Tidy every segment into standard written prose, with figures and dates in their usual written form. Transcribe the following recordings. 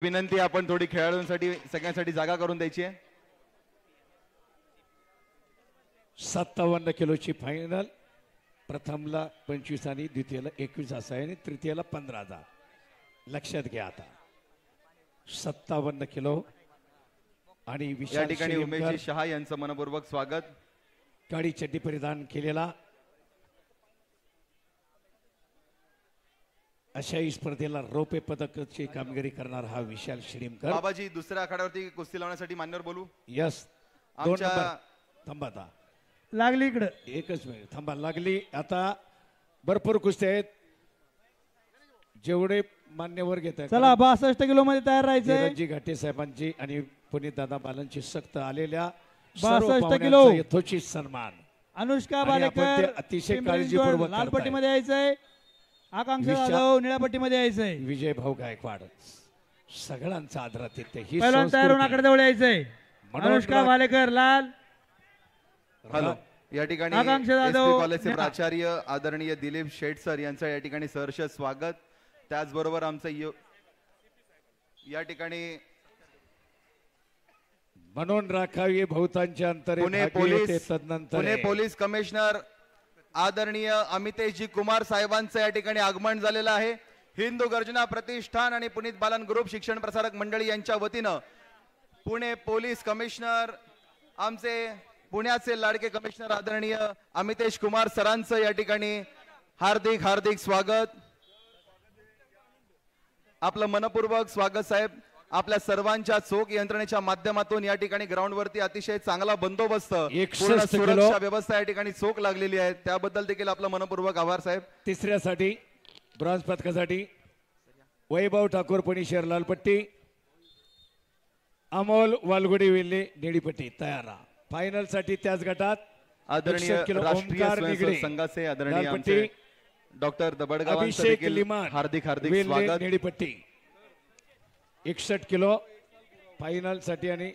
विनंती आपण थोडी खेळाडूंसाठी सगळ्यांसाठी जागा करून द्यायची आहे. 57 किलोची फायनल. प्रथमला 25 आणि द्वितीयला 21 असा आहे आणि तृतीयला 15,000. लक्षात घ्या आता 57 किलो आणि या ठिकाणी उमेशजी शहा यांचं मनपूर्वक स्वागत. काळी चड्डी परिधान केलेला अशाही स्पर्धेला रौप्य पदकाची कामगिरी करणार हा विशाल शिरीमकर. बाबाजी दुसऱ्या आखाड्यावरती कुस्ती लावण्यासाठी मान्यवर बोलू. यस 2 नंबर थांबा आता लागली इकडे एकच मिनिट थांबा लागली. आता भरपूर कुस्ती आहेत जेवढे मान्यवर घेत आहेत. चला 62 किलो मध्ये तयार राहायचंय. रणजी घाटे साहेबांची आणि पुनीत दादा बालांची सक्त आलेल्या 62 किलो यथोचित सन्मान. अनुष्का आणि आपण ते बालेकर अतिशय काळजीपूर्वक लाल करताय. पट्टीमध्ये यायचंय. आकांक्षा जाधव निळ्या पट्टीमध्ये यायचंय. विजय भाऊ गायकवाड सगळ्यांचा आदरातिथ्य ही पहिलवान तयार होऊन आकडे जवळ यायचंय. अनुष्का बालेकर लाल. हॅलो या ठिकाणी आकांक्षा जाधव, एसपी कॉलेजचे प्राचार्य आदरणीय दिलीप शेठ सर यांचं या ठिकाणी सहर्ष स्वागत. त्याचबरोबर आमचं या ठिकाणी म्हणून राखावी बहुतांच्या अंतरे पुणे पोलीस कमिशनर आदरणीय अमितेशजी कुमार साहेबांचं या ठिकाणी आगमन झालेलं आहे. हिंदू गर्जना प्रतिष्ठान आणि पुनीत बालन ग्रुप शिक्षण प्रसारक मंडळी यांच्या वतीनं पुणे पोलीस कमिशनर आमचे पुण्याचे लाडके कमिशनर आदरणीय अमितेश कुमार सरांचं या ठिकाणी हार्दिक हार्दिक स्वागत. आपलं मनपूर्वक स्वागत साहेब. आपल्या सर्वांच्या चोख यंत्रणेच्या माध्यमातून या ठिकाणी ग्राउंड वरती अतिशय चांगला बंदोबस्त पूर्ण सुरक्षा व्यवस्था या ठिकाणी चोख लागलेली आहे त्याबद्दल देखील आपलं मनपूर्वक आभार साहेब. तिसऱ्यासाठी ब्रॉन्झ पदकासाठी वैभव ठाकूर पुणे शहर लालपट्टी, अमोल वालगुडी वेल्ले निळीपट्टी तयार. फायनल साठी त्याच गटात आदरणीय राष्ट्रीय स्वयंसेवक संघाचे आदरणीय आमचे डॉक्टर दबडगाव अभिषेक लिमान हार्दिक हार्दिक स्वागत. निळीपट्टी 61 किलो फायनल साठी आणि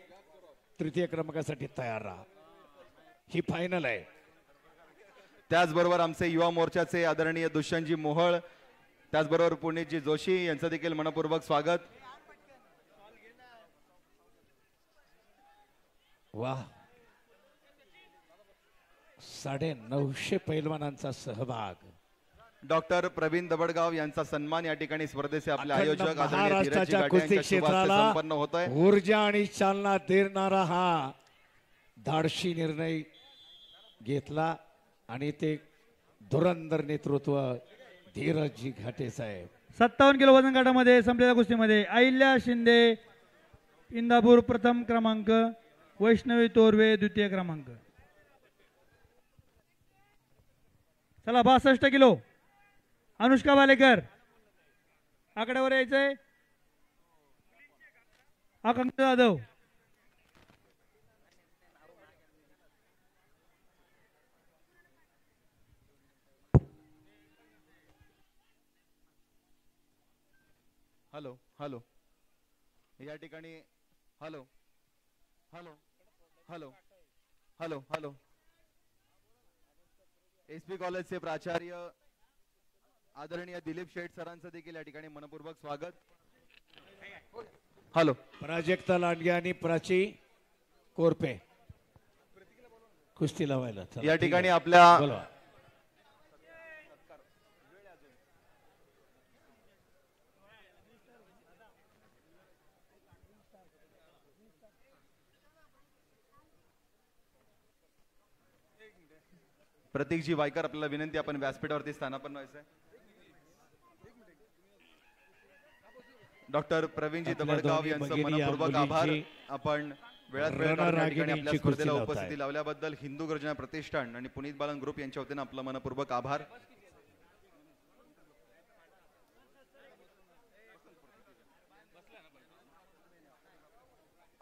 तृतीय क्रमांकासाठी तयार राहा. ही फायनल आहे. त्याचबरोबर आमचे युवा मोर्चाचे आदरणीय दुष्यंतजी मोहळ, त्याचबरोबर पुणेजी जोशी यांचं देखील मनपूर्वक स्वागत. वाह 950 पैलवानांचा सहभाग. डॉक्टर प्रवीण दबडगाव यांचा सन्मान या ठिकाणी स्पर्धेचे आपले आयोजक महाराष्ट्राच्या कुस्ती क्षेत्राला संपन्न होत आहे. ऊर्जा आणि चालना देणारा हा धाडशी निर्णय घेतला आणि ते धुरंधर नेतृत्व धीरजजी घाटे साहेब. 57 किलो वजन गटामध्ये संपलेल्या कुस्तीमध्ये अहिल्या शिंदे इंदापूर प्रथम क्रमांक, वैष्णवी तोरवे द्वितीय क्रमांक. चला 62 किलो अनुष्का बालेकर आकड्यावर यायचंय. आकांक्षा जाधव हॅलो हॅलो या ठिकाणी hello hello hello hello hello SP कॉलेजचे प्राचार्य आदरणीय दिलीप शेठ सरांचं देखील या ठिकाणी मनपूर्वक स्वागत. हॅलो प्राजक्ता लांडगे आणि प्राची कोरपे कुस्ती लावायला या ठिकाणी आपल्या बोला. प्रतीकजी वायकर आपल्याला विनंती आपण व्यासपीठावरती स्थानापन्न व्हायचंय. डॉक्टर प्रवीणजी दबडगाव यांचं मनपूर्वक आभार. आपण वेळात वेळ काढून या ठिकाणी आपल्या स्पर्धेला उपस्थिती लावल्याबद्दल हिंदू गर्जना प्रतिष्ठान आणि पुनीत बालन ग्रुप यांच्या वतीनं आपलं मनपूर्वक आभार.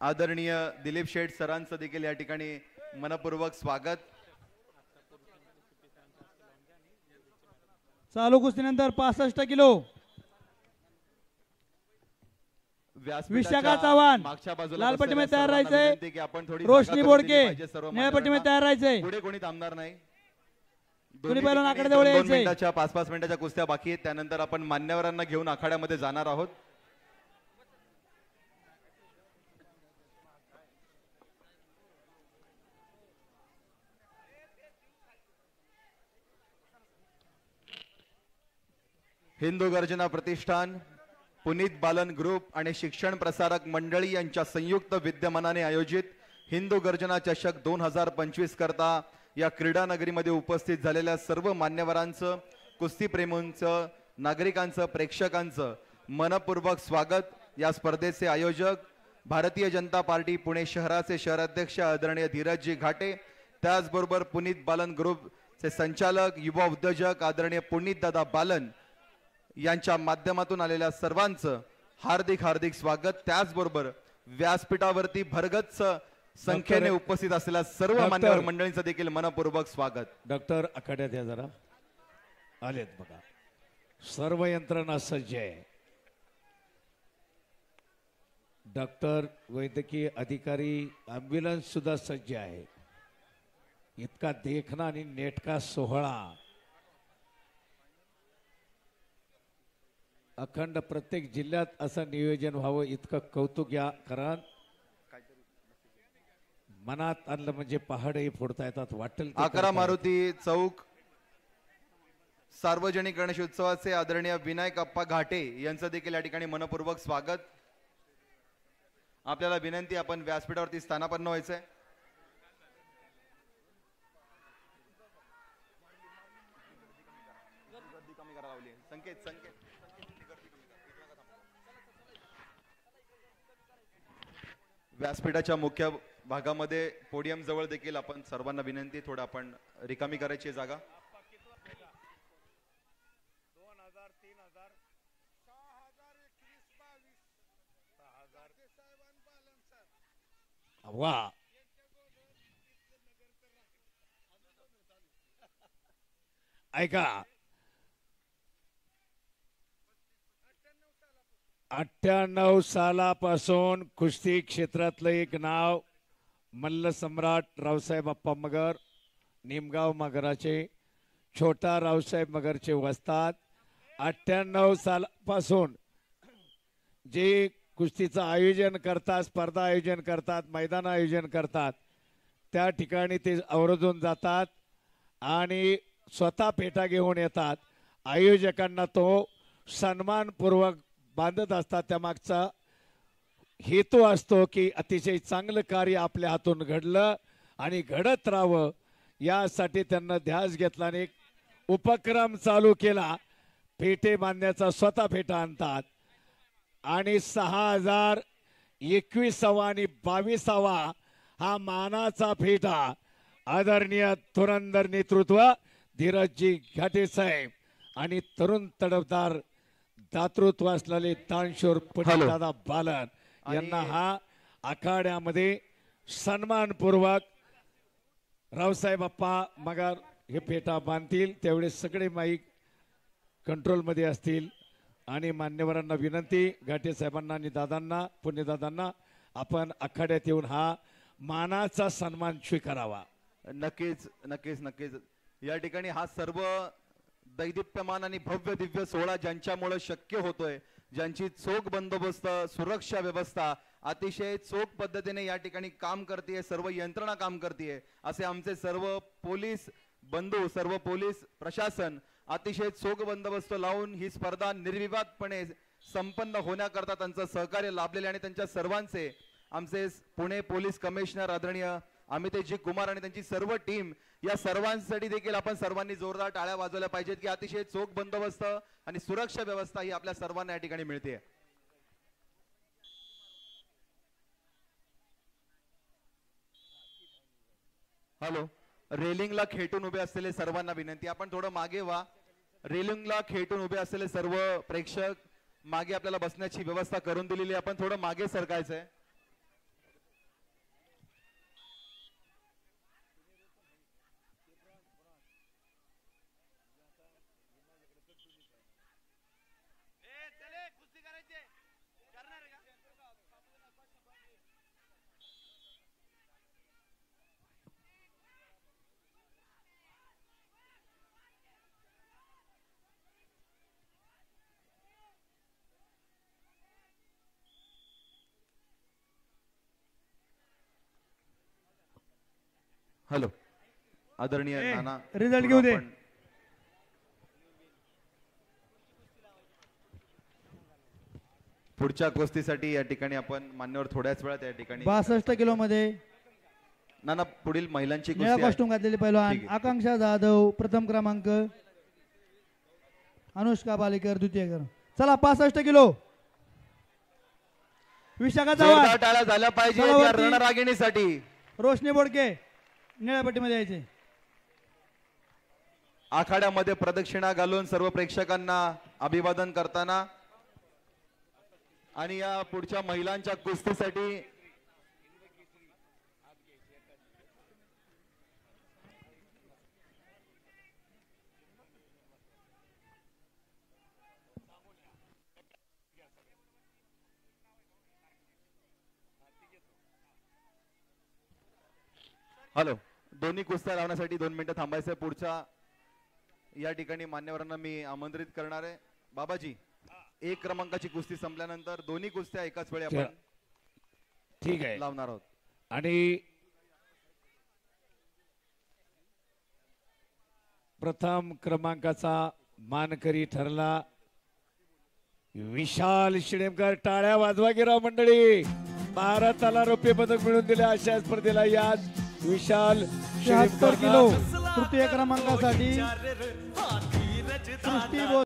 आदरणीय दिलीप शेठ सरांचं देखील या ठिकाणी मनपूर्वक स्वागत. चालू कुस्तीनंतर 65 किलो विशाखा चव्हाण लाल पट्टीमध्ये तयार राहायचंय. रोशनी बोडके निळ्या पट्टीमध्ये तयार राहायचंय. पुढे कोणी थांबणार नाही. दोन्ही पैलवान आखाड्या जवळ यायचे. 2 मिनिटाच्या 5-5 मिनिटाच्या कुस्त्या बाकी आहेत. त्यानंतर आपण मान्यवरांना घेऊन आखाड्यामध्ये जाणार आहोत. हिंदू गर्जना प्रतिष्ठान, पुनीत बालन ग्रुप आणि शिक्षण प्रसारक मंडळी यांच्या संयुक्त विद्यमानाने आयोजित हिंदू गर्जना चषक 2025 करता या क्रीडा नगरीमध्ये उपस्थित झालेल्या सर्व मान्यवरांचं, कुस्तीप्रेमींचं, नागरिकांचं, प्रेक्षकांचं मनपूर्वक स्वागत. या स्पर्धेचे आयोजक भारतीय जनता पार्टी पुणे शहराचे शहराध्यक्ष आदरणीय धीरजजी घाटे, त्याचबरोबर पुनीत बालन ग्रुपचे संचालक, युवा उद्योजक आदरणीय पुनीत दादा बालन यांच्या माध्यमातून आलेल्या सर्वांचं हार्दिक हार्दिक स्वागत. त्याचबरोबर व्यासपीठावरती भरगच्च संख्येने उपस्थित असलेल्या सर्व मान्यवर मंडळींचं देखील मनपूर्वक स्वागत. डॉक्टर आखाड्यात या जरा आलेत बघा. सर्व यंत्रणा सज्ज आहे. डॉक्टर, वैद्यकीय अधिकारी, ॲम्ब्युलन्स सुद्धा सज्ज आहे. इतका देखणा आणि नेटका सोहळा अखंड प्रत्येक जिल्ह्यात असं नियोजन व्हावं, इतकं कौतुक या कारण मनात आणलं म्हणजे पहाडही फोडता येतात. वाटेल ते 11 मारुती चौक सार्वजनिक गणेश उत्सवाचे आदरणीय विनायक अप्पा घाटे यांचं देखील या ठिकाणी मनपूर्वक स्वागत. आपल्याला विनंती, आपण व्यासपीठावरती स्थानापन्न व्हायचंय. व्यासपीठाच्या मुख्य भागामध्ये पोडियम जवळ देखील आपण सर्वांना विनंती, थोडं आपण रिकामी करायची आहे जागा. वा, ऐका, 98 सालापासून कुस्ती क्षेत्रातलं एक नाव मल्ल सम्राट रावसाहेब अप्पा मगर, निमगाव मगराचे, छोटा रावसाहेब मगरचे वस्ताद. 98 सालापासून जे कुस्तीचं आयोजन करतात, स्पर्धा आयोजन करतात, मैदान आयोजन करतात, त्या ठिकाणी ते आवर्जून जातात आणि स्वतः पेटा घेऊन येतात. आयोजकांना तो सन्मानपूर्वक बांधत असतात. त्यामागचा हेतू असतो की अतिशय चांगलं कार्य आपल्या हातून घडलं आणि घडत राहावं, यासाठी त्यांना ध्यास घेतला आणि एक उपक्रम चालू केला. फेटे बांधण्याचा स्वतः फेटा आणतात आणि 6021 आणि 22 हा मानाचा फेटा आदरणीय धुरंधर नेतृत्व धीरजजी घाटे साहेब आणि तरुण तडफदार दातृत्व असलेले दानशूर पुनीतदादा बालन यांना हा आखाड्यामध्ये सन्मानपूर्वक रावसाहेब अप्पा मगर हे फेटा बांधतील. तेवढे सगळे माईक कंट्रोलमध्ये असतील आणि मान्यवरांना विनंती, घाटे साहेबांना आणि दादांना, पुण्यदादांना, आपण आखाड्यात येऊन हा मानाचा सन्मान स्वीकारावा. नक्कीच नक्कीच नक्कीच. या ठिकाणी हा सर्व दैदिप्यमान आणि भव्य दिव्य सोहळा ज्यांच्यामुळे शक्य होतोय, ज्यांची चोख बंदोबस्त, सुरक्षा व्यवस्था अतिशय चोख पद्धतीने या ठिकाणी काम करते, सर्व यंत्रणा काम करते, असे आमचे सर्व पोलीस बंधू, सर्व पोलीस प्रशासन अतिशय चोख बंदोबस्त लावून ही स्पर्धा निर्विवादपणे संपन्न होण्याकरता त्यांचं सहकार्य लाभलेले आणि त्यांच्या सर्वांचे, आमचे पुणे पोलीस कमिशनर आदरणीय अमितेशजी कुमार आणि त्यांची सर्व टीम, या सर्वांसाठी देखील आपण सर्वांनी जोरदार टाळ्या वाजवल्या पाहिजेत की अतिशय चोख बंदोबस्त आणि सुरक्षा व्यवस्था ही आपल्या सर्वांना या ठिकाणी मिळते. हॅलो, रेलिंगला खेटून उभे असलेले सर्वांना विनंती, आपण थोडं मागे व्हा. रेलिंगला खेटून उभे असलेले सर्व प्रेक्षक, मागे आपल्याला बसण्याची व्यवस्था करून दिलेली, आपण थोडं मागे सरकायचंय. हॅलो, आदरणीय नाना, रिझल्ट घेऊ दे. पुढच्या कुस्तीसाठी या ठिकाणी आपण मान्यवर थोड्याच वेळात या ठिकाणी 62 किलो मध्ये ना पुढील महिलांची निळा कुस्ती आहे. कॉस्ट्युम घातलेले पैलवान ठीक आहे. आकांक्षा जाधव प्रथम क्रमांक, अनुष्का पालेकर द्वितीय क्रमांक. चला 65 किलो विशाखा जोरदार चव्हाण, टाळ्या झाल्या पाहिजे या चलावरती. रणरागिणीसाठी. रोशनी बोडके निळ्या पट्टीमध्ये यायचे. आखाड्यामध्ये प्रदक्षिणा घालून सर्व प्रेक्षकांना अभिवादन करताना आणि या पुढच्या महिलांच्या कुस्तीसाठी हॅलो, दोन्ही कुस्त्या लावण्यासाठी 2 मिनिटं थांबायचं. पुढच्या या ठिकाणी मान्यवरांना मी आमंत्रित करणार आहे. बाबाजी, 1 क्रमांकाची कुस्ती संपल्यानंतर दोन्ही कुस्त्या एकाच वेळी आपण ठीक आहे. लावणार आहोत. आणि प्रथम क्रमांकाचा मानकरी ठरला विशाल शिडेमकर. टाळ्या वाजवा गिराव मंडळी. भारताला रौप्य पदक मिळवून दिले अशा स्पर्धेला याच विशाल 76 किलो तृतीय क्रमांकासाठी सृष्टी